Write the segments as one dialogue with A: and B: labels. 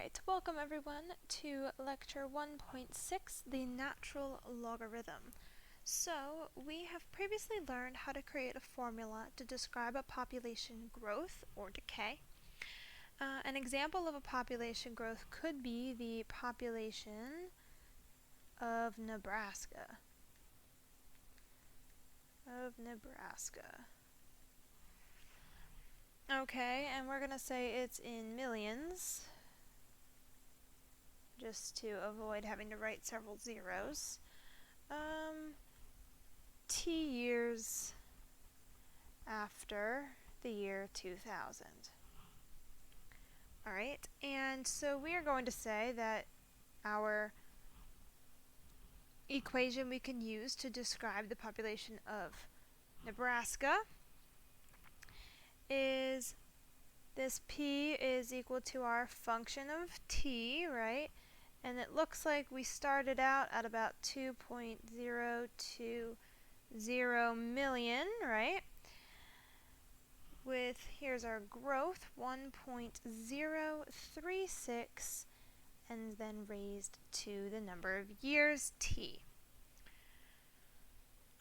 A: Alright, welcome everyone to lecture 1.6, the natural logarithm. So, we have previously learned how to create a formula to describe a population growth or decay. An example of a population growth could be the population of Nebraska. Okay, and we're going to say it's in millions, just to avoid having to write several zeros. T years after the year 2000. Alright, and so we are going to say that our equation we can use to describe the population of Nebraska is this p is equal to our function of t, right? And it looks like we started out at about 2.020 million, right? With, here's our growth, 1.036, and then raised to the number of years, t.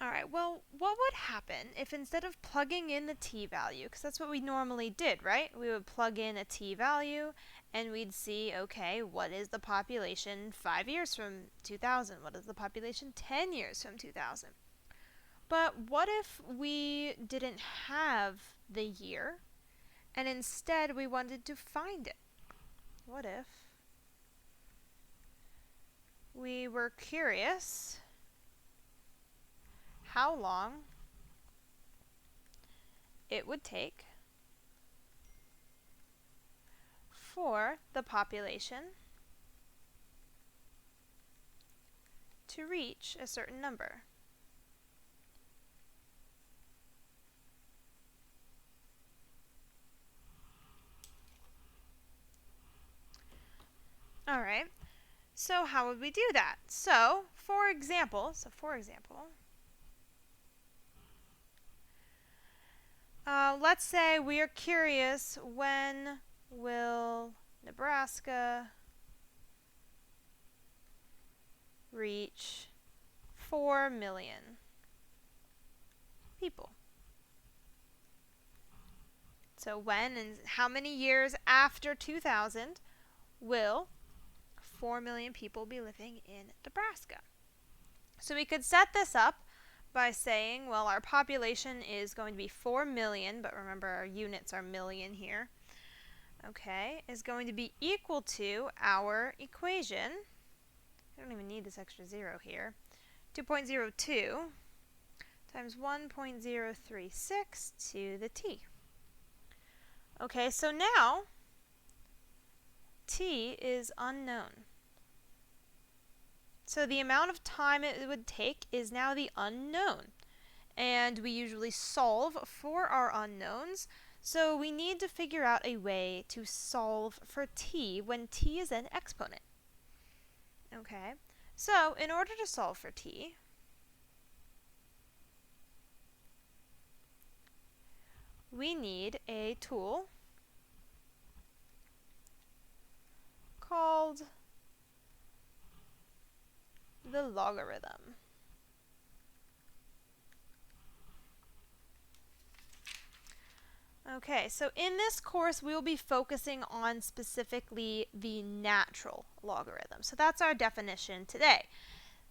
A: Alright, well, what would happen if instead of plugging in the t value, because that's what we normally did, right? We would plug in a t value, and we'd see, okay, what is the population 5 years from 2000? What is the population 10 years from 2000? But what if we didn't have the year, and instead we wanted to find it? What if we were curious how long it would take for the population to reach a certain number? Alright, so how would we do that? So, for example, let's say we are curious, when will Nebraska reach 4 million people? So when and how many years after 2000 will 4 million people be living in Nebraska? So we could set this up by saying, well, our population is going to be 4 million, but remember our units are million here, okay, is going to be equal to our equation. I don't even need this extra zero here. 2.02 times 1.036 to the t. Okay, so now t is unknown. So the amount of time it would take is now the unknown. And we usually solve for our unknowns, so we need to figure out a way to solve for t when t is an exponent. Okay, so in order to solve for t, we need a tool called the logarithm. Okay, so in this course we will be focusing on specifically the natural logarithm. So that's our definition today.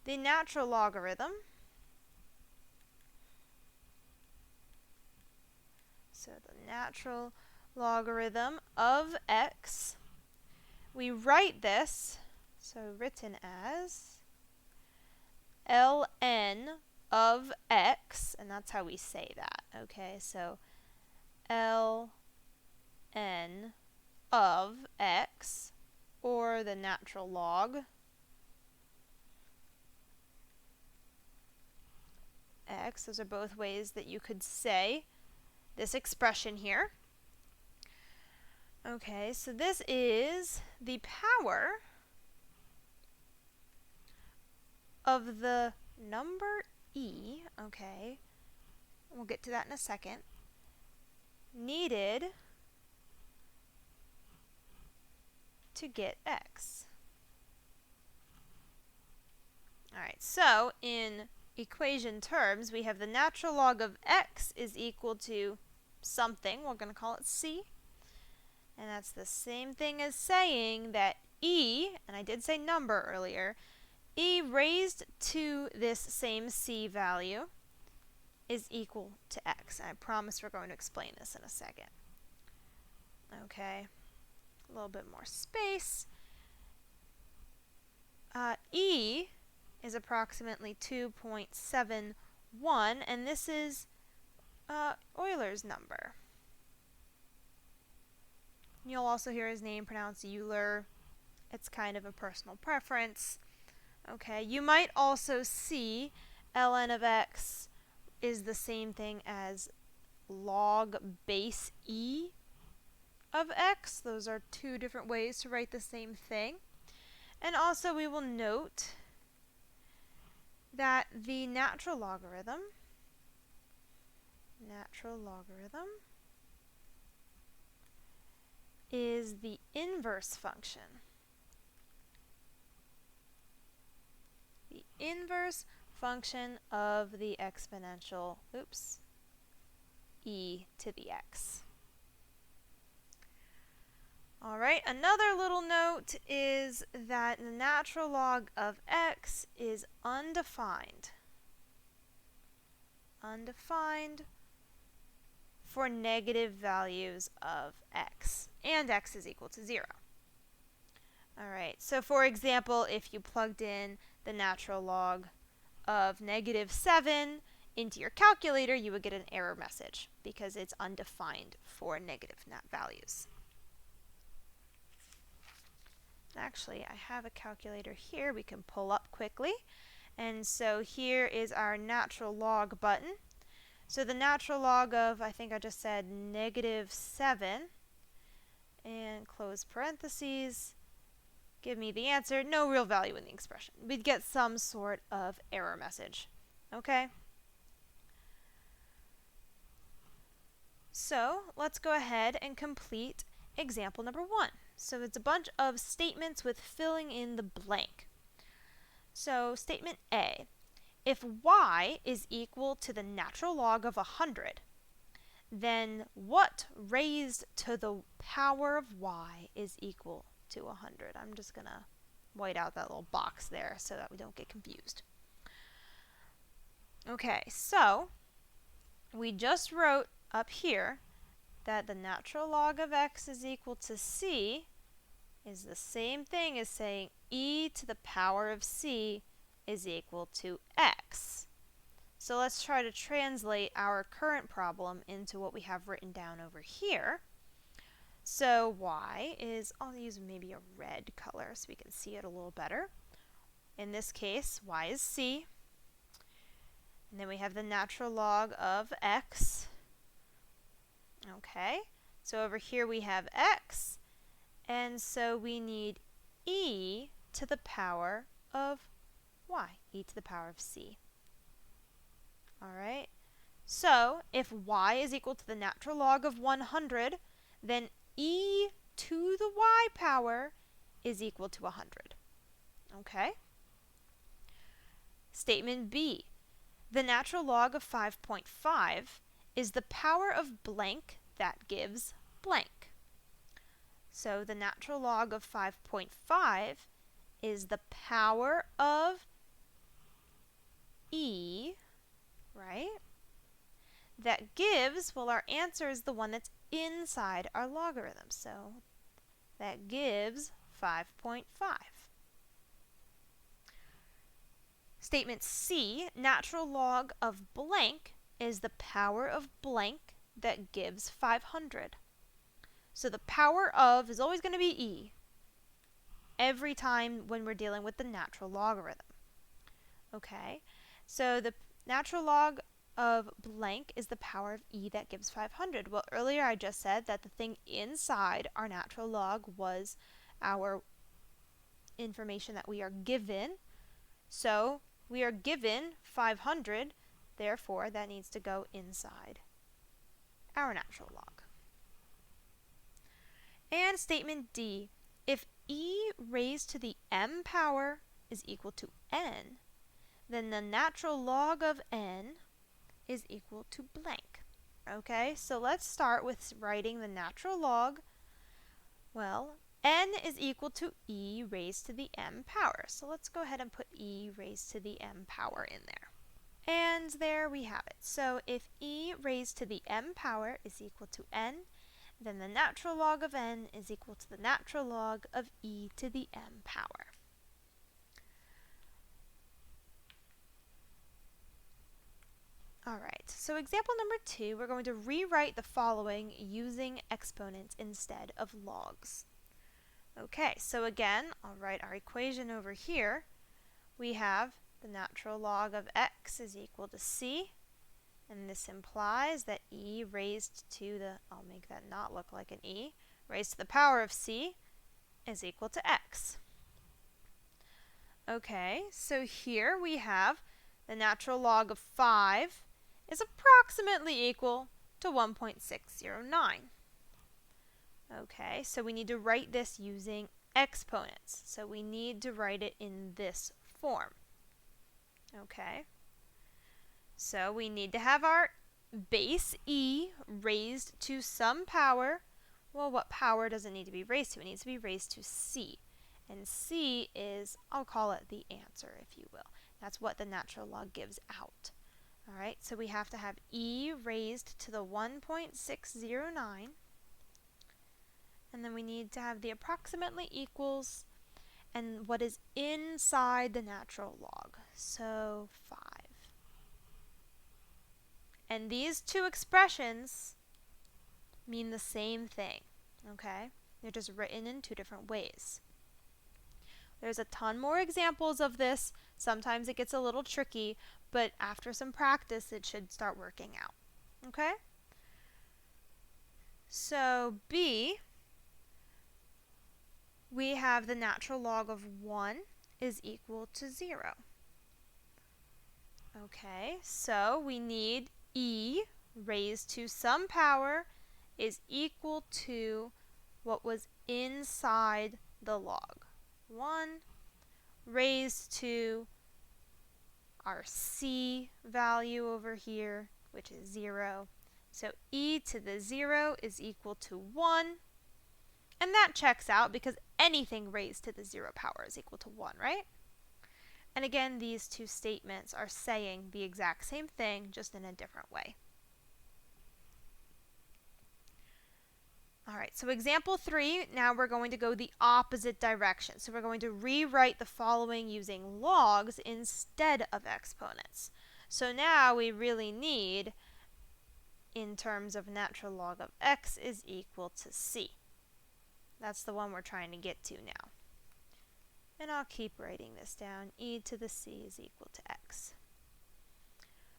A: The natural logarithm, so the natural logarithm of x, we write this, so written as ln of x, and that's how we say that, okay? So ln of x, or the natural log x. Those are both ways that you could say this expression here. Okay, so this is the power of the number e, okay, we'll get to that in a second, needed to get x. Alright, so in equation terms, we have the natural log of x is equal to something. We're going to call it c. And that's the same thing as saying that e, and I did say number earlier, e raised to this same c value is equal to x. And I promise we're going to explain this in a second. Okay, a little bit more space. E is approximately 2.71, and this is Euler's number. You'll also hear his name pronounced Euler. It's kind of a personal preference. Okay, you might also see ln of x is the same thing as log base e of x. Those are two different ways to write the same thing. And also we will note that the natural logarithm is the inverse function. The inverse function of the exponential, e to the x. Alright, another little note is that the natural log of x is undefined. Undefined for negative values of x, and x is equal to 0. Alright, so for example, if you plugged in the natural log of -7 into your calculator, you would get an error message because it's undefined for negative values. Actually, I have a calculator here we can pull up quickly. And so here is our natural log button. So the natural log of, I think I just said -7, and close parentheses, give me the answer. No real value in the expression. We'd get some sort of error message. Okay? So let's go ahead and complete example number 1. So it's a bunch of statements with filling in the blank. So statement A, if y is equal to the natural log of 100, then what raised to the power of y is equal to 100? I'm just going to white out that little box there so that we don't get confused. Okay, so we just wrote up here that the natural log of x is equal to c is the same thing as saying e to the power of c is equal to x. So let's try to translate our current problem into what we have written down over here. So y is, I'll use maybe a red color so we can see it a little better. In this case, y is c. And then we have the natural log of x. Okay, so over here we have x. And so we need e to the power of y, e to the power of c. Alright, so if y is equal to the natural log of 100, then e to the y power is equal to 100. Okay? Statement B, the natural log of 5.5 is the power of blank that gives blank. So the natural log of 5.5 is the power of e, right? That gives, well, our answer is the one that's inside our logarithm. So that gives 5.5. Statement C, natural log of blank is the power of blank that gives 500. So the power of is always going to be e every time when we're dealing with the natural logarithm. Okay, so the natural log of blank is the power of e that gives 500. Well, earlier I just said that the thing inside our natural log was our information that we are given. So we are given 500, therefore that needs to go inside our natural log. And statement D, if e raised to the m power is equal to n, then the natural log of n is equal to blank. Okay, so let's start with writing the natural log. Well, n is equal to e raised to the m power. So let's go ahead and put e raised to the m power in there. And there we have it. So if e raised to the m power is equal to n, then the natural log of n is equal to the natural log of e to the m power. Alright, so example number 2, we're going to rewrite the following using exponents instead of logs. Okay, so again, I'll write our equation over here. We have the natural log of x is equal to c, and this implies that e raised to the, I'll make that not look like an e, raised to the power of c is equal to x. Okay, so here we have the natural log of 5 is approximately equal to 1.609. Okay, so we need to write this using exponents. So we need to write it in this form. Okay, so we need to have our base e raised to some power. Well, what power does it need to be raised to? It needs to be raised to c. And c is, I'll call it the answer, if you will. That's what the natural log gives out. Alright, so we have to have e raised to the 1.609. And then we need to have the approximately equals and what is inside the natural log. So 5. And these two expressions mean the same thing. Okay? They're just written in two different ways. There's a ton more examples of this. Sometimes it gets a little tricky, but after some practice, it should start working out. Okay? So b, we have the natural log of 1 is equal to 0. Okay, so we need e raised to some power is equal to what was inside the log. 1 raised to our c value over here, which is 0. So e to the 0 is equal to 1. And that checks out because anything raised to the 0 power is equal to 1, right? And again, these two statements are saying the exact same thing, just in a different way. Alright, so example 3, now we're going to go the opposite direction. So we're going to rewrite the following using logs instead of exponents. So now we really need, in terms of natural log of x is equal to c. That's the one we're trying to get to now. And I'll keep writing this down. E to the c is equal to x.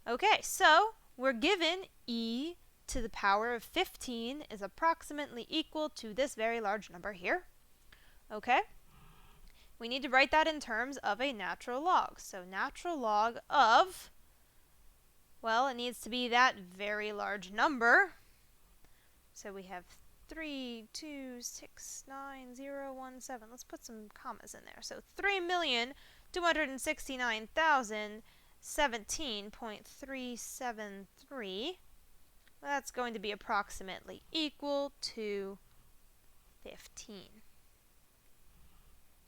A: Okay, so we're given e to the power of 15 is approximately equal to this very large number here. Okay? We need to write that in terms of a natural log. So natural log of, well, it needs to be that very large number. So we have 3,269,017. Let's put some commas in there. So 3,269,017.373. That's going to be approximately equal to 15.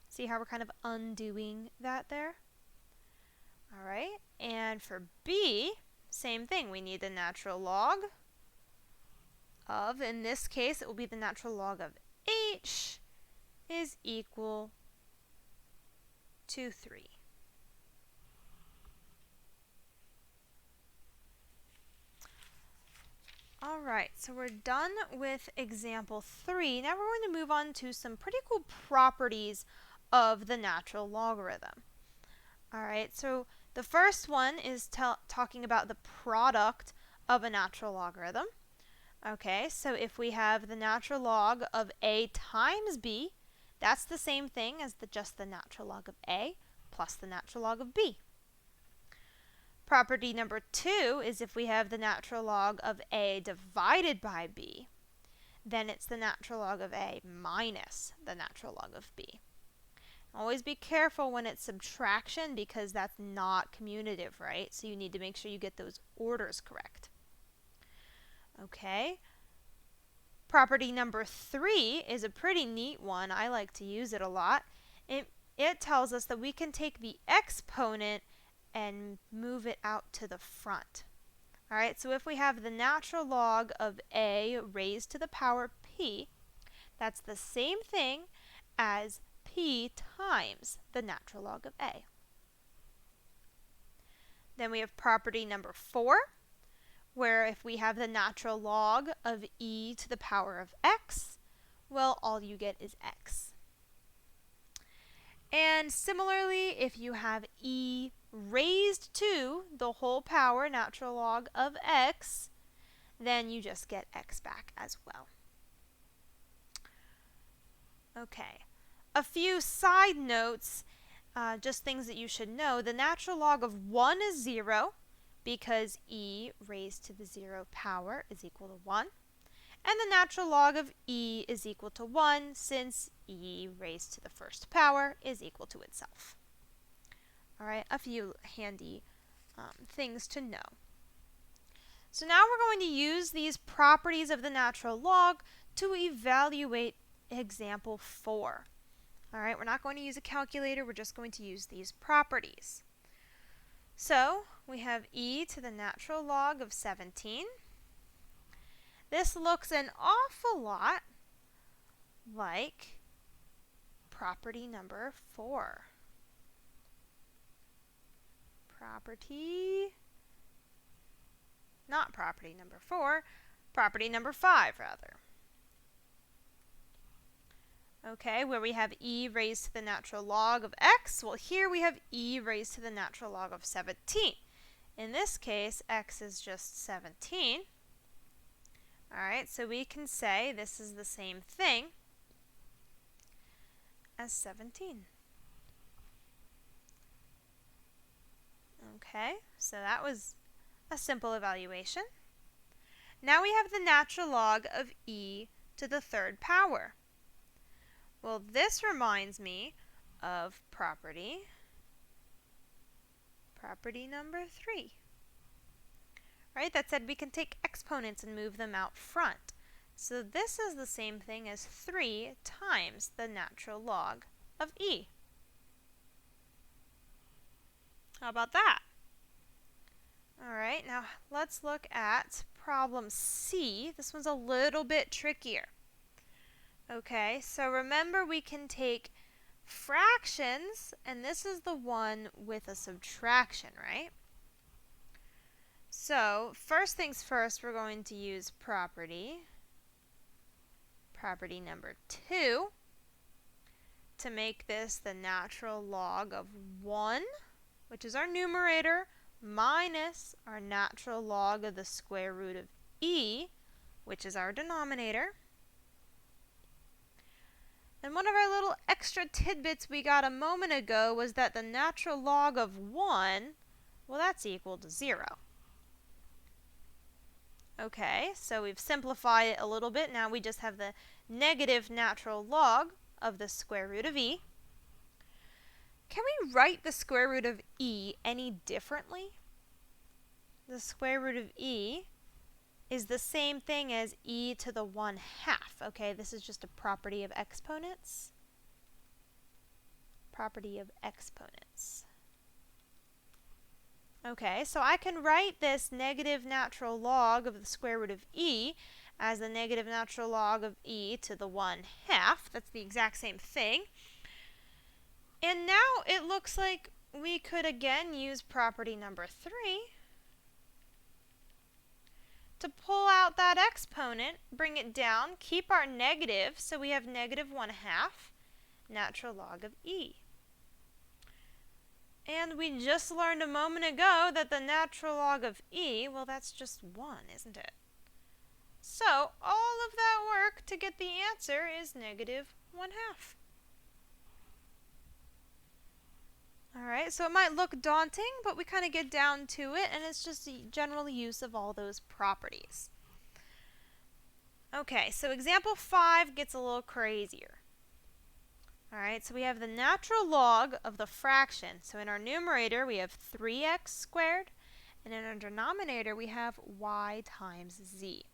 A: See how we're kind of undoing that there? All right, and for b, same thing. We need the natural log of, in this case, it will be the natural log of h is equal to 3. Alright, so we're done with example 3. Now we're going to move on to some pretty cool properties of the natural logarithm. Alright, so the first one is talking about the product of a natural logarithm. Okay, so if we have the natural log of a times b, that's the same thing as just the natural log of a plus the natural log of b. Property number 2 is if we have the natural log of a divided by b, then it's the natural log of A minus the natural log of B. Always be careful when it's subtraction because that's not commutative, right? So you need to make sure you get those orders correct. Okay. Property number 3 is a pretty neat one. I like to use it a lot. It tells us that we can take the exponent and move it out to the front. All right, so if we have the natural log of A raised to the power P, that's the same thing as P times the natural log of A. Then we have property number 4, where if we have the natural log of e to the power of x, well, all you get is x. And similarly, if you have e raised to the whole power natural log of x, then you just get x back as well. Okay, a few side notes, just things that you should know. The natural log of 1 is 0, because e raised to the 0 power is equal to 1. And the natural log of e is equal to 1 since e raised to the first power is equal to itself. All right, a few handy things to know. So now we're going to use these properties of the natural log to evaluate example 4. All right, we're not going to use a calculator, we're just going to use these properties. So we have e to the natural log of 17. This looks an awful lot like property number 4. Not property number 4, property number 5 rather. Okay, where we have e raised to the natural log of x, well here we have e raised to the natural log of 17. In this case, x is just 17. Alright, so we can say this is the same thing as 17. Okay, so that was a simple evaluation. Now we have the natural log of e to the third power. Well, this reminds me of property number 3. Right, that said we can take exponents and move them out front. So this is the same thing as 3 times the natural log of e. How about that? All right, now let's look at problem C. This one's a little bit trickier. Okay, so remember we can take fractions, and this is the one with a subtraction, right? So, first things first, we're going to use property number 2, to make this the natural log of 1, which is our numerator, minus our natural log of the square root of e, which is our denominator. And one of our little extra tidbits we got a moment ago was that the natural log of 1, well, that's equal to 0. Okay, so we've simplified it a little bit. Now we just have the negative natural log of the square root of e. Can we write the square root of e any differently? The square root of e is the same thing as e to the 1/2. Okay, this is just a property of exponents. Property of exponents. Okay, so I can write this negative natural log of the square root of e as the negative natural log of e to the 1/2. That's the exact same thing. And now it looks like we could again use property number 3 to pull out that exponent, bring it down, keep our negative, so we have negative 1/2 natural log of e. And we just learned a moment ago that the natural log of e, well, that's just 1, isn't it? So all of that work to get the answer is negative 1/2. Alright, so it might look daunting, but we kind of get down to it, and it's just the general use of all those properties. Okay, so example 5 gets a little crazier. All right, so we have the natural log of the fraction. So in our numerator, we have 3x squared, and in our denominator, we have y times z.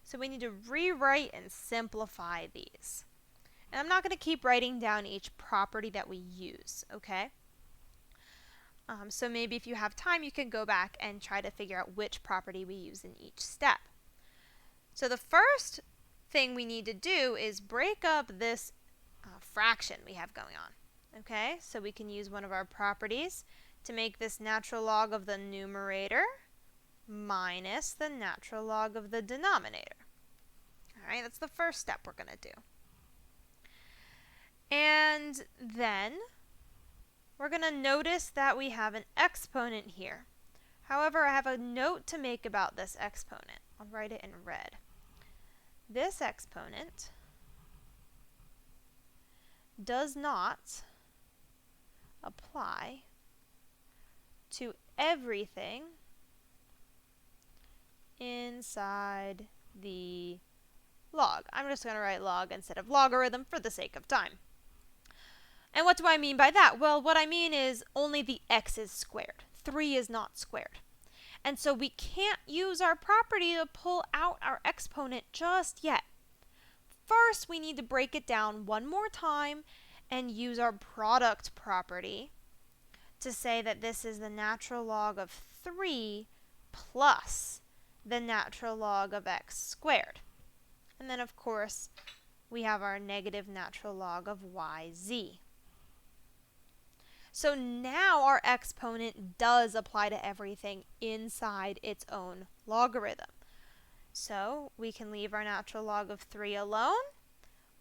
A: So we need to rewrite and simplify these. And I'm not going to keep writing down each property that we use, okay? So maybe if you have time, you can go back and try to figure out which property we use in each step. So the first thing we need to do is break up this fraction we have going on. Okay, so we can use one of our properties to make this natural log of the numerator minus the natural log of the denominator. All right, that's the first step we're going to do. And then we're going to notice that we have an exponent here. However, I have a note to make about this exponent. I'll write it in red. This exponent does not apply to everything inside the log. I'm just going to write log instead of logarithm for the sake of time. And what do I mean by that? Well, what I mean is only the x is squared. 3 is not squared. And so we can't use our property to pull out our exponent just yet. First, we need to break it down one more time and use our product property to say that this is the natural log of 3 plus the natural log of x squared. And then, of course, we have our negative natural log of yz. So now our exponent does apply to everything inside its own logarithm. So we can leave our natural log of 3 alone,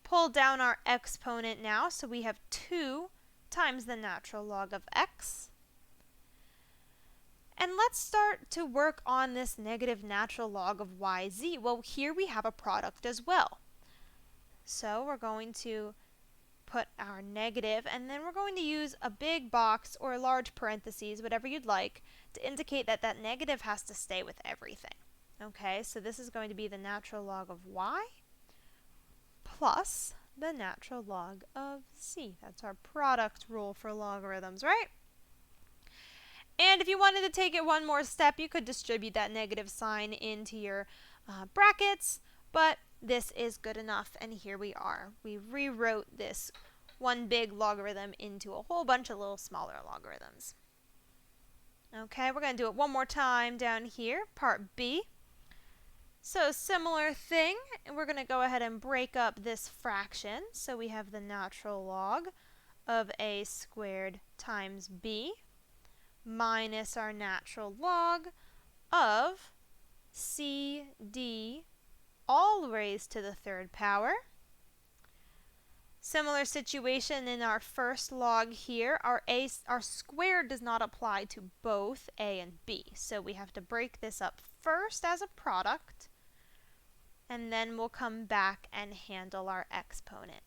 A: pull down our exponent now, so we have 2 times the natural log of x. And let's start to work on this negative natural log of yz. Well, here we have a product as well. So we're going to put our negative, and then we're going to use a big box or a large parentheses, whatever you'd like, to indicate that that negative has to stay with everything. Okay, so this is going to be the natural log of y plus the natural log of z. That's our product rule for logarithms, right? And if you wanted to take it one more step, you could distribute that negative sign into your brackets, but this is good enough, and here we are. We rewrote this one big logarithm into a whole bunch of little smaller logarithms. Okay, we're going to do it one more time down here, part B. So similar thing, and we're going to go ahead and break up this fraction. So we have the natural log of a squared times b minus our natural log of cd all raised to the third power. Similar situation in our first log here. Our square does not apply to both a and b, so we have to break this up first as a product, and then we'll come back and handle our exponent.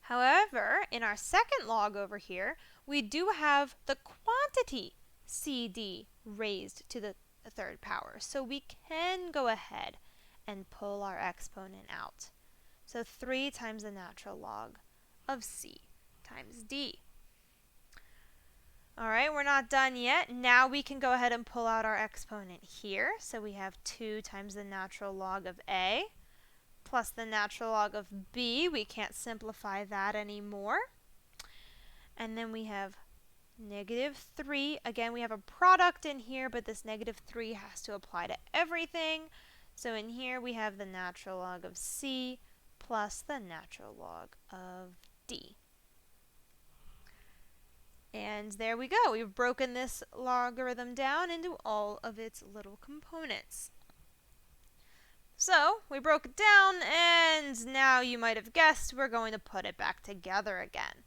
A: However, in our second log over here, we do have the quantity cd raised to the third power, so we can go ahead and pull our exponent out. So 3 times the natural log of c times d. All right, we're not done yet. Now we can go ahead and pull out our exponent here. So we have 2 times the natural log of a plus the natural log of b. We can't simplify that anymore. And then we have negative 3. Again, we have a product in here, but this negative 3 has to apply to everything. So in here we have the natural log of c plus the natural log of d. And there we go. We've broken this logarithm down into all of its little components. So we broke it down, and now you might have guessed we're going to put it back together again.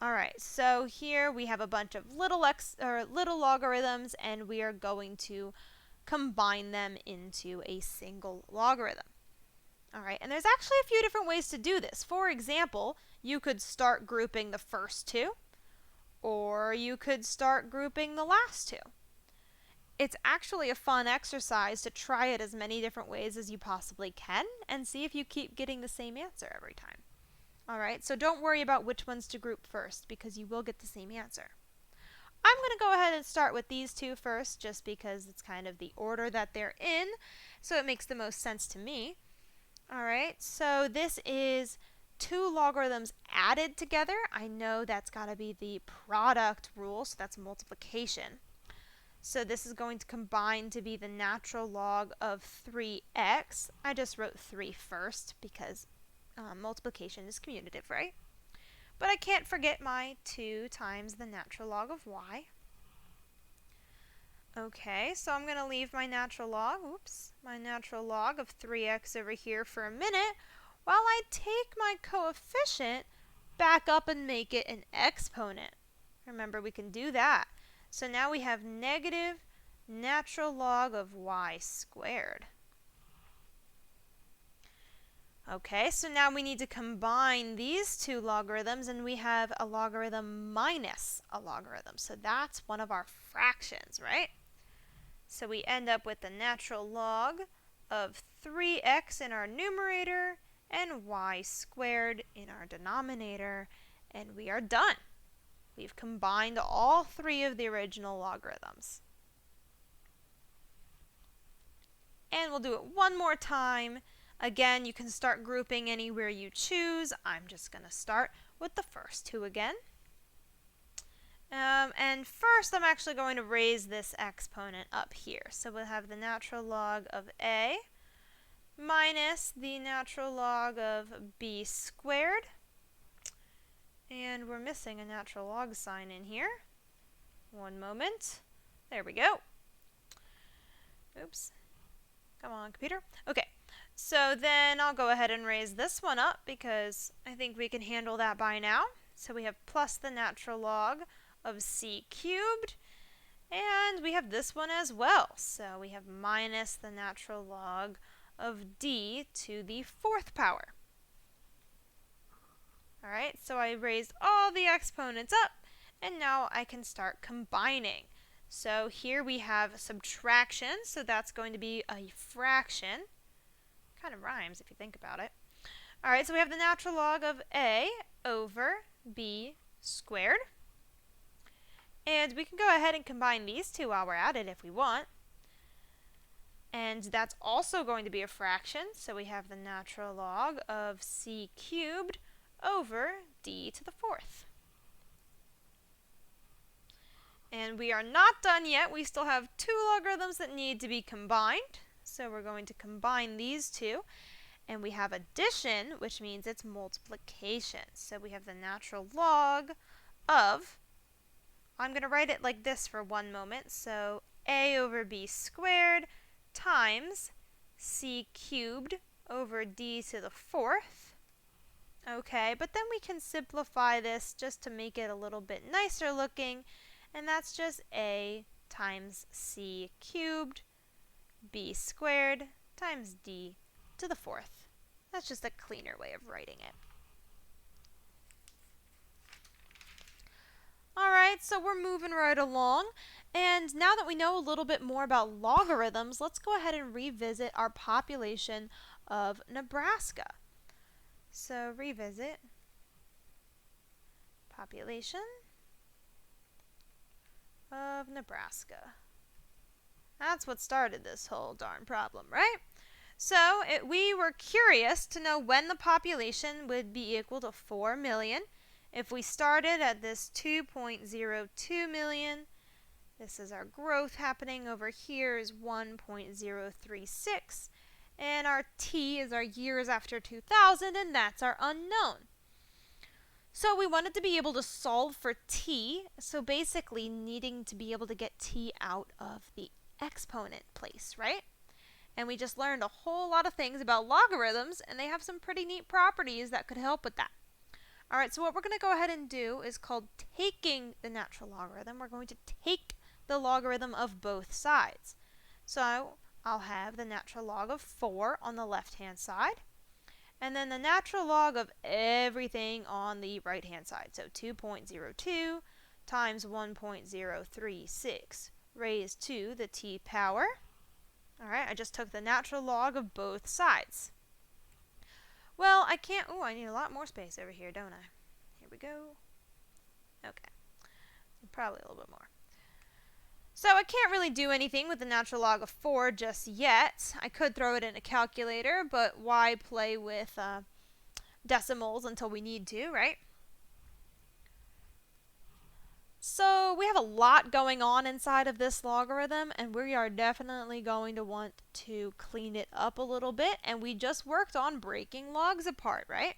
A: All right, so here we have a bunch of little logarithms, and we are going to combine them into a single logarithm. All right, and there's actually a few different ways to do this. For example, you could start grouping the first two, or you could start grouping the last two. it's actually a fun exercise to try it as many different ways as you possibly can and see if you keep getting the same answer every time. Alright, so don't worry about which ones to group first because you will get the same answer. I'm going to go ahead and start with these two first just because it's kind of the order that they're in, so it makes the most sense to me. Alright, so this is two logarithms added together. I know that's got to be the product rule, so that's multiplication. So this is going to combine to be the natural log of 3x. I just wrote 3 first because multiplication is commutative, right? But I can't forget my 2 times the natural log of y. Okay, so I'm going to leave my natural log of 3x over here for a minute while I take my coefficient back up and make it an exponent. Remember, we can do that. So now we have negative natural log of y squared. Okay, so now we need to combine these two logarithms, and we have a logarithm minus a logarithm. So that's one of our fractions, right? So we end up with the natural log of 3x in our numerator and y squared in our denominator, and we are done. We've combined all three of the original logarithms. And we'll do it one more time. Again, you can start grouping anywhere you choose. I'm just going to start with the first two again. And first, I'm actually going to raise this exponent up here. So we'll have the natural log of a minus the natural log of b squared. And we're missing a natural log sign in here. One moment. There we go. Oops. Come on, computer. Okay. So then I'll go ahead and raise this one up because I think we can handle that by now. So we have plus the natural log of c cubed. And we have this one as well. So we have minus the natural log of d to the 4th power. Alright, so I raised all the exponents up, and now I can start combining. So here we have subtraction, so that's going to be a fraction. Kind of rhymes if you think about it. Alright, so we have the natural log of a over b squared. And we can go ahead and combine these two while we're at it if we want. And that's also going to be a fraction, so we have the natural log of c cubed over d to the 4th. And we are not done yet. We still have two logarithms that need to be combined. So we're going to combine these two. And we have addition, which means it's multiplication. So we have the natural log of, I'm going to write it like this for one moment. So a over b squared times c cubed over d to the 4th. Okay, but then we can simplify this just to make it a little bit nicer looking, and that's just a times c cubed b squared times d to the 4th. That's just a cleaner way of writing it. Alright, so we're moving right along, and now that we know a little bit more about logarithms, let's go ahead and revisit our population of Nebraska. So revisit population of Nebraska. That's what started this whole darn problem, right? So we were curious to know when the population would be equal to 4 million. If we started at this 2.02 million, this is our growth happening over here is 1.036. And our t is our years after 2000, and that's our unknown. So we wanted to be able to solve for t, so basically needing to be able to get t out of the exponent place, right? And we just learned a whole lot of things about logarithms, and they have some pretty neat properties that could help with that. Alright, so what we're going to go ahead and do is called taking the natural logarithm. We're going to take the logarithm of both sides. So I'll have the natural log of 4 on the left-hand side, and then the natural log of everything on the right-hand side. So 2.02 times 1.036, raised to the t power. All right, I just took the natural log of both sides. Well, I can't, oh, I need a lot more space over here, don't I? Here we go. Okay, probably a little bit more. So I can't really do anything with the natural log of 4 just yet. I could throw it in a calculator, but why play with decimals until we need to, right? So we have a lot going on inside of this logarithm, and we are definitely going to want to clean it up a little bit, and we just worked on breaking logs apart, right?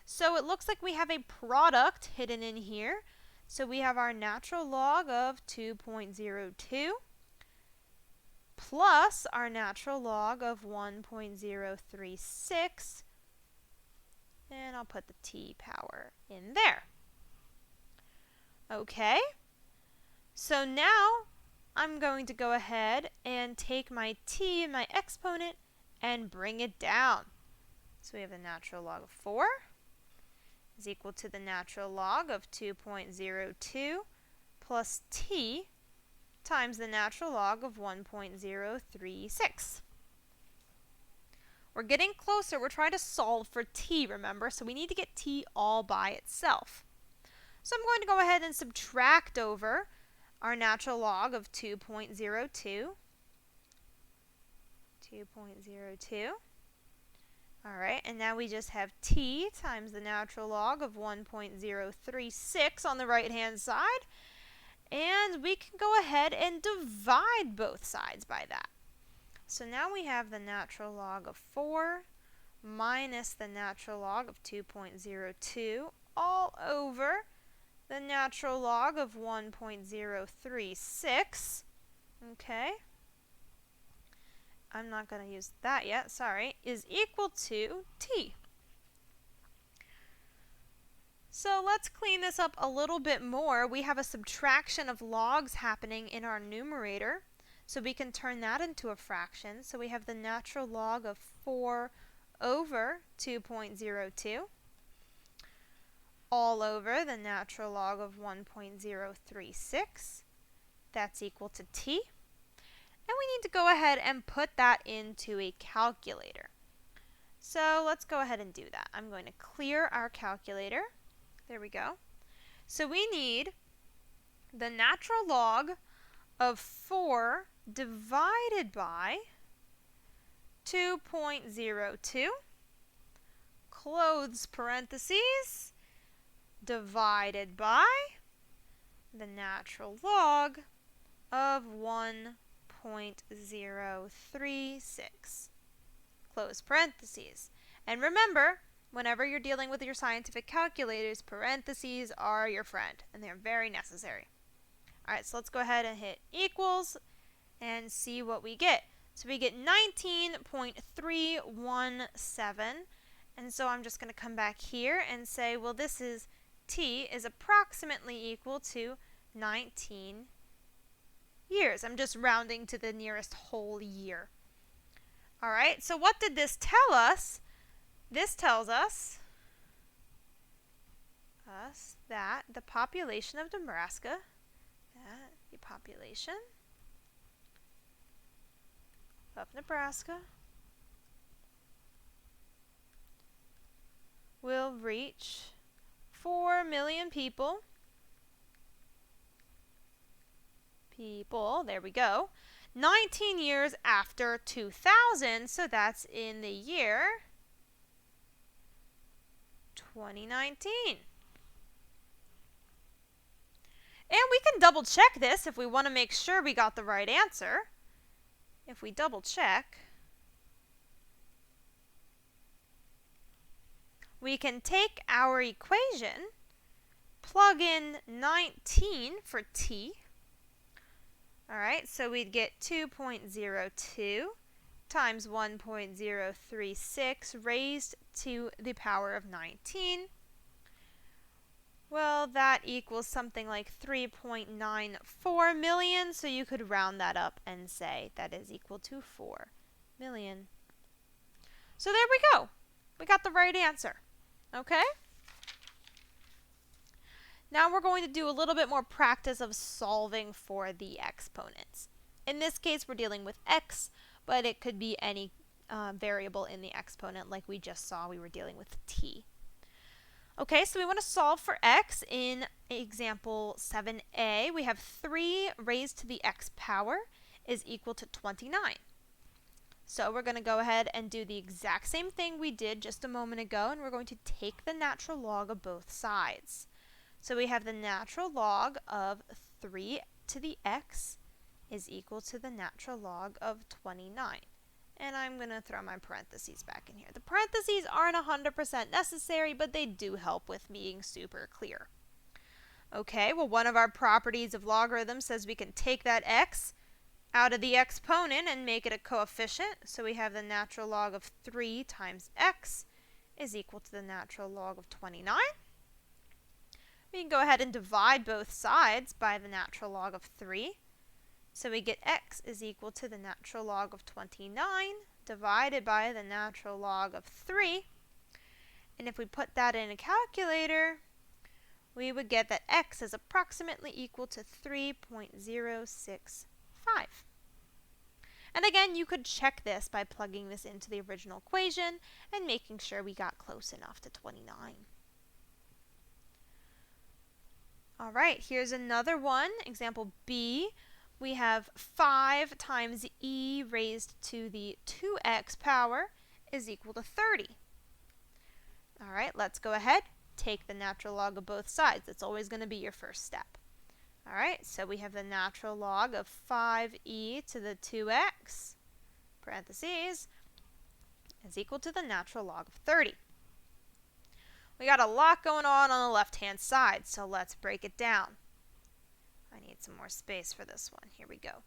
A: So it looks like we have a product hidden in here. So we have our natural log of 2.02 plus our natural log of 1.036, and I'll put the t power in there. Okay, so now I'm going to go ahead and take my t, my exponent, and bring it down. So we have the natural log of 4 is equal to the natural log of 2.02 plus t times the natural log of 1.036. We're getting closer. We're trying to solve for t, remember? So we need to get t all by itself. So I'm going to go ahead and subtract over our natural log of 2.02. 2.02. All right, and now we just have t times the natural log of 1.036 on the right-hand side. And we can go ahead and divide both sides by that. So now we have the natural log of 4 minus the natural log of 2.02 all over the natural log of 1.036. Okay. I'm not going to use that yet, sorry, is equal to t. So let's clean this up a little bit more. We have a subtraction of logs happening in our numerator, so we can turn that into a fraction. So we have the natural log of 4 over 2.02 all over the natural log of 1.036. That's equal to t. And we need to go ahead and put that into a calculator. So let's go ahead and do that. I'm going to clear our calculator. There we go. So we need the natural log of 4 divided by 2.02, close parentheses, divided by the natural log of 1.036, close parentheses. And remember, whenever you're dealing with your scientific calculators, parentheses are your friend, and they're very necessary. All right, so let's go ahead and hit equals and see what we get. So we get 19.317, and so I'm just going to come back here and say, well, this is t is approximately equal to 19 years. I'm just rounding to the nearest whole year. All right, so what did this tell us? This tells us that the population of Nebraska, will reach 4 million people. There we go. 19 years after 2000, so that's in the year 2019. And we can double check this if we want to make sure we got the right answer. If we double check, we can take our equation, plug in 19 for t. All right, so we'd get 2.02 times 1.036 raised to the power of 19. Well, that equals something like 3.94 million, so you could round that up and say that is equal to 4 million. So there we go. We got the right answer. Okay? Now we're going to do a little bit more practice of solving for the exponents. In this case, we're dealing with x, but it could be any variable in the exponent like we just saw we were dealing with t. Okay, so we want to solve for x. In example 7a, we have 3 raised to the x power is equal to 29. So we're going to go ahead and do the exact same thing we did just a moment ago, and we're going to take the natural log of both sides. So we have the natural log of 3 to the x is equal to the natural log of 29. And I'm going to throw my parentheses back in here. The parentheses aren't 100% necessary, but they do help with being super clear. Okay, well, one of our properties of logarithms says we can take that x out of the exponent and make it a coefficient. So we have the natural log of 3 times x is equal to the natural log of 29. We can go ahead and divide both sides by the natural log of 3. So we get x is equal to the natural log of 29 divided by the natural log of 3. And if we put that in a calculator, we would get that x is approximately equal to 3.065. And again, you could check this by plugging this into the original equation and making sure we got close enough to 29. All right, here's another one, example B. We have 5 times e raised to the 2x power is equal to 30. All right, let's go ahead, take the natural log of both sides. It's always going to be your first step. All right, so we have the natural log of 5e to the 2x, parentheses, is equal to the natural log of 30. We got a lot going on the left-hand side, so let's break it down. I need some more space for this one. Here we go.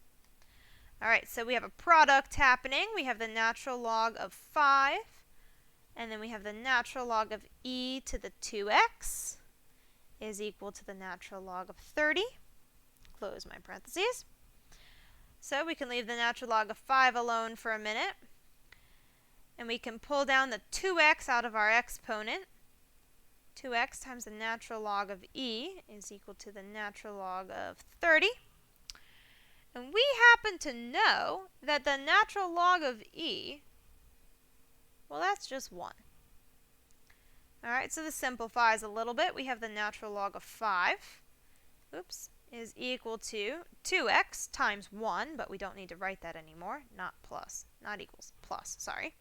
A: All right, so we have a product happening. We have the natural log of 5, and then we have the natural log of e to the 2x is equal to the natural log of 30. Close my parentheses. So we can leave the natural log of 5 alone for a minute, and we can pull down the 2x out of our exponent. 2x times the natural log of e is equal to the natural log of 30. And we happen to know that the natural log of e, well, that's just 1. All right, so this simplifies a little bit. We have the natural log of 5, is equal to 2x times 1, but we don't need to write that anymore. Not equals, plus, sorry.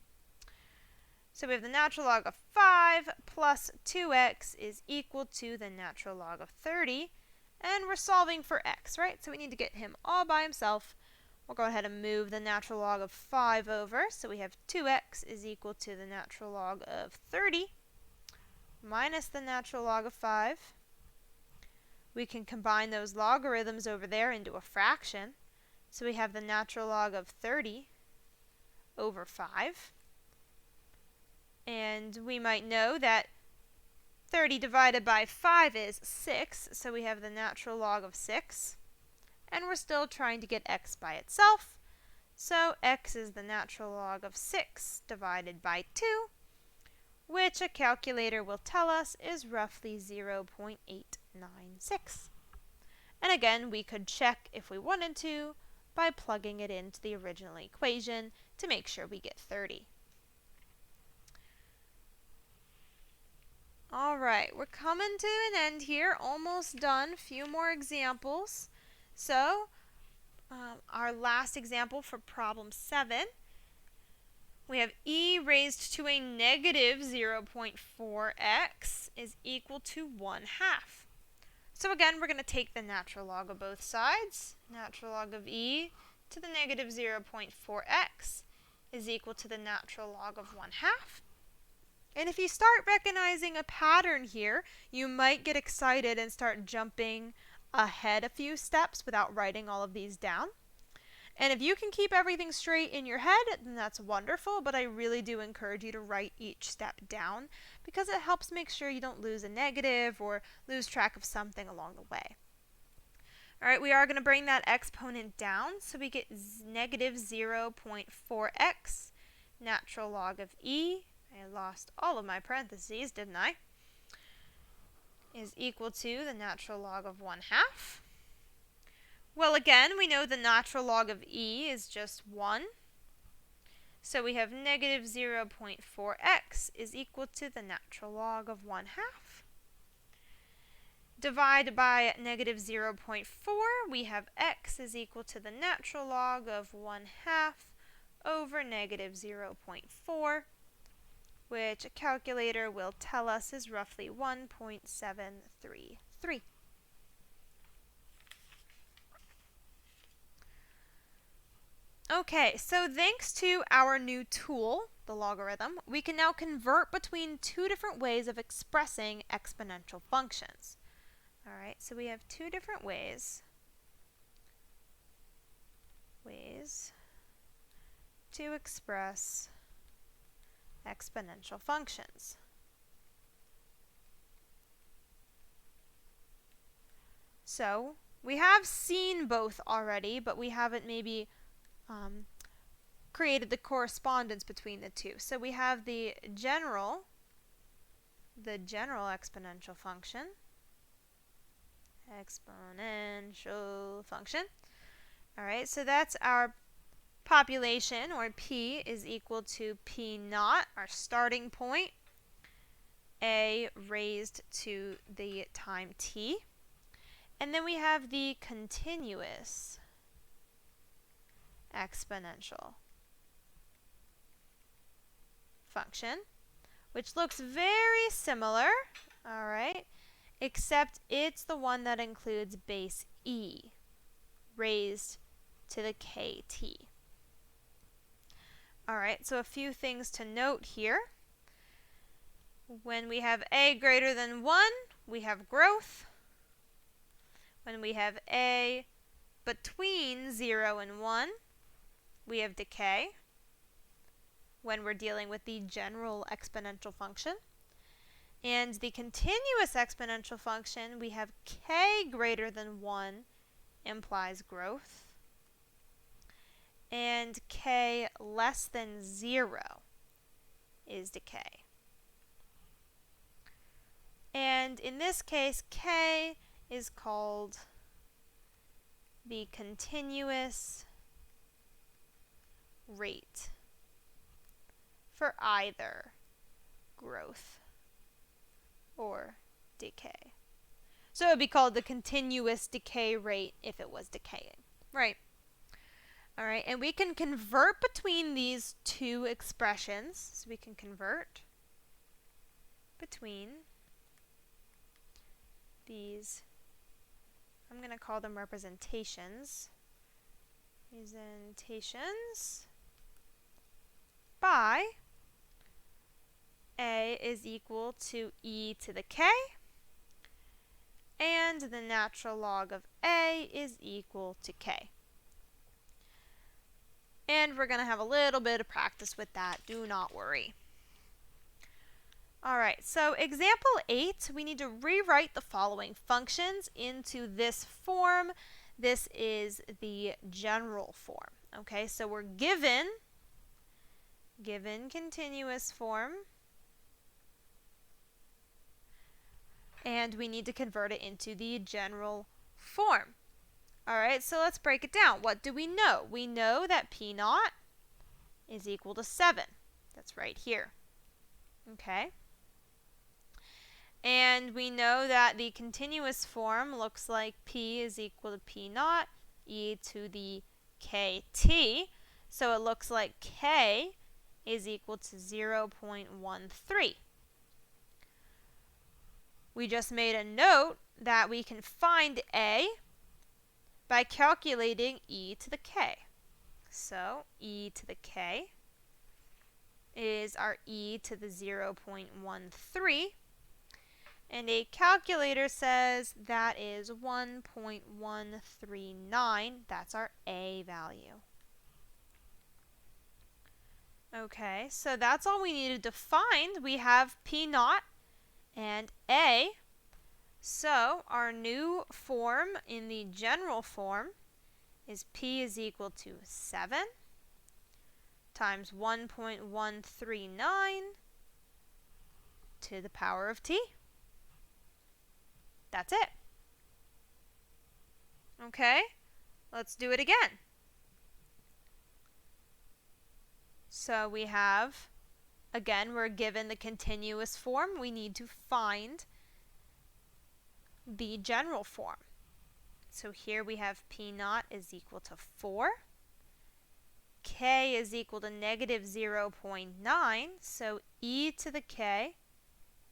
A: So we have the natural log of 5 plus 2x is equal to the natural log of 30. And we're solving for x, right? So we need to get him all by himself. We'll go ahead and move the natural log of 5 over. So we have 2x is equal to the natural log of 30 minus the natural log of 5. We can combine those logarithms over there into a fraction. So we have the natural log of 30 over 5. And we might know that 30 divided by 5 is 6, so we have the natural log of 6. And we're still trying to get x by itself, so x is the natural log of 6 divided by 2, which a calculator will tell us is roughly 0.896. And again, we could check if we wanted to by plugging it into the original equation to make sure we get 30. All right, we're coming to an end here, almost done. Few more examples. So, our last example for problem 7, we have e raised to a negative 0.4x is equal to 1/2. So again, we're going to take the natural log of both sides. Natural log of e to the negative 0.4x is equal to the natural log of 1/2. And if you start recognizing a pattern here, you might get excited and start jumping ahead a few steps without writing all of these down. And if you can keep everything straight in your head, then that's wonderful, but I really do encourage you to write each step down because it helps make sure you don't lose a negative or lose track of something along the way. All right, we are going to bring that exponent down, so we get negative 0.4x, natural log of e. I lost all of my parentheses, didn't I? is equal to the natural log of 1/2. Well, again, we know the natural log of e is just 1. So we have negative 0.4x is equal to the natural log of 1/2. Divide by negative 0.4, we have x is equal to the natural log of 1/2 over negative 0.4, which a calculator will tell us is roughly 1.733. Okay, so thanks to our new tool, the logarithm, we can now convert between two different ways of expressing exponential functions. All right, so we have two different ways to express exponential functions. So we have seen both already, but we haven't maybe created the correspondence between the two. So we have the general exponential function. All right, so that's our population, or P is equal to P naught, our starting point, A raised to the time t. And then we have the continuous exponential function, which looks very similar, all right, except it's the one that includes base e raised to the kt. All right, so a few things to note here. When we have a greater than 1, we have growth. When we have a between 0 and 1, we have decay when we're dealing with the general exponential function. And the continuous exponential function, we have k greater than 1 implies growth, and k less than 0 is decay. And in this case, k is called the continuous rate for either growth or decay. So it would be called the continuous decay rate if it was decaying, right? All right, and we can convert between these two expressions. So we can convert between these, I'm going to call them representations, by a is equal to e to the k, and the natural log of a is equal to k. And we're going to have a little bit of practice with that, do not worry. All right, so example 8, we need to rewrite the following functions into this form. This is the general form. Okay, so we're given continuous form, and we need to convert it into the general form. All right, so let's break it down. What do we know? We know that P naught is equal to 7. That's right here. Okay. And we know that the continuous form looks like P is equal to P naught e to the kt. So it looks like k is equal to 0.13. We just made a note that we can find a by calculating e to the k. So e to the k is our e to the 0.13. And a calculator says that is 1.139. That's our a value. Okay, so that's all we needed to find. We have P naught and a. So our new form in the general form is P is equal to 7 times 1.139 to the power of t. That's it. Okay, let's do it again. So we have, again, we're given the continuous form. We need to find the general form. So here we have P naught is equal to 4. K is equal to negative 0.9. So e to the k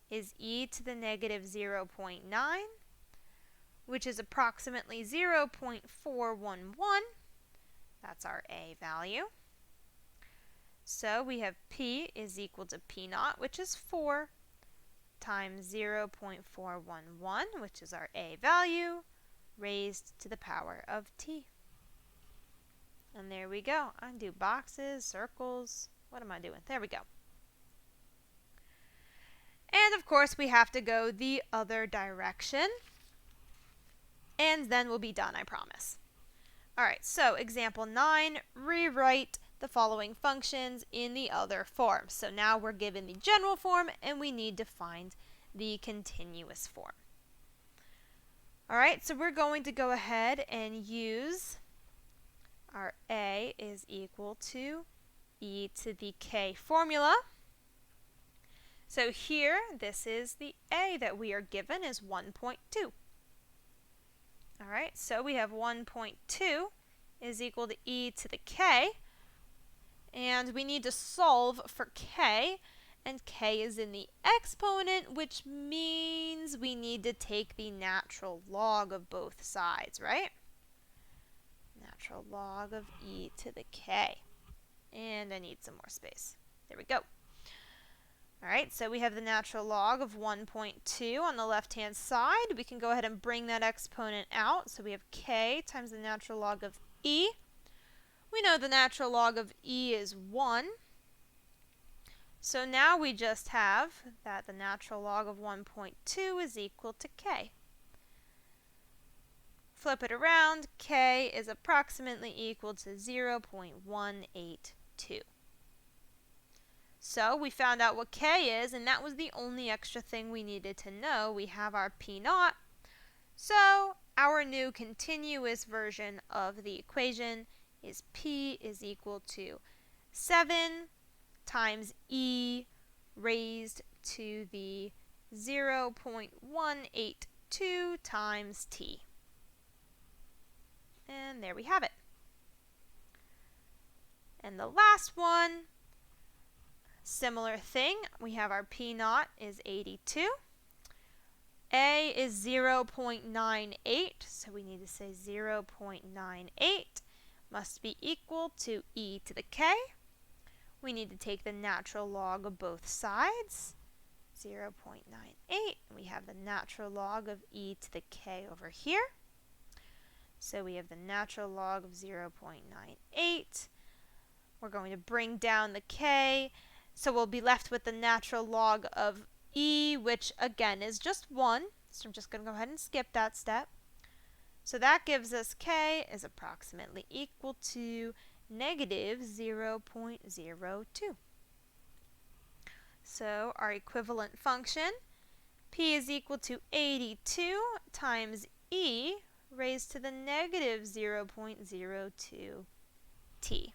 A: is e to the negative 0.9, which is approximately 0.411. That's our A value. So we have P is equal to P naught, which is 4, times 0.411, which is our A value, raised to the power of T. And there we go. I can do boxes, circles. What am I doing? There we go. And of course, we have to go the other direction. And then we'll be done, I promise. All right, so example 9, rewrite the following functions in the other form. So now we're given the general form, and we need to find the continuous form. All right, so we're going to go ahead and use our A is equal to e to the k formula. So here, this is the A that we are given is 1.2. All right, so we have 1.2 is equal to e to the k, and we need to solve for k, and k is in the exponent, which means we need to take the natural log of both sides, right? Natural log of e to the k. And I need some more space. There we go. All right, so we have the natural log of 1.2 on the left-hand side. We can go ahead and bring that exponent out. So we have k times the natural log of e. We know the natural log of e is 1. So now we just have that the natural log of 1.2 is equal to k. Flip it around, k is approximately equal to 0.182. So we found out what k is, and that was the only extra thing we needed to know. We have our p naught. So our new continuous version of the equation is p is equal to 7 times e raised to the 0.182 times t. And there we have it. And the last one, similar thing. We have our P naught is 82. A is 0.98, so we need to say 0.98 must be equal to e to the k. We need to take the natural log of both sides, 0.98. We have the natural log of e to the k over here. So we have the natural log of 0.98. We're going to bring down the k, so we'll be left with the natural log of e, which again is just 1. So I'm just going to go ahead and skip that step. So that gives us k is approximately equal to negative 0.02. So our equivalent function, p is equal to 82 times e raised to the negative 0.02 t.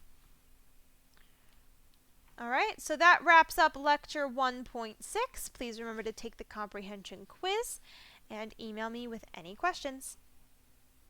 A: All right, so that wraps up lecture 1.6. Please remember to take the comprehension quiz and email me with any questions.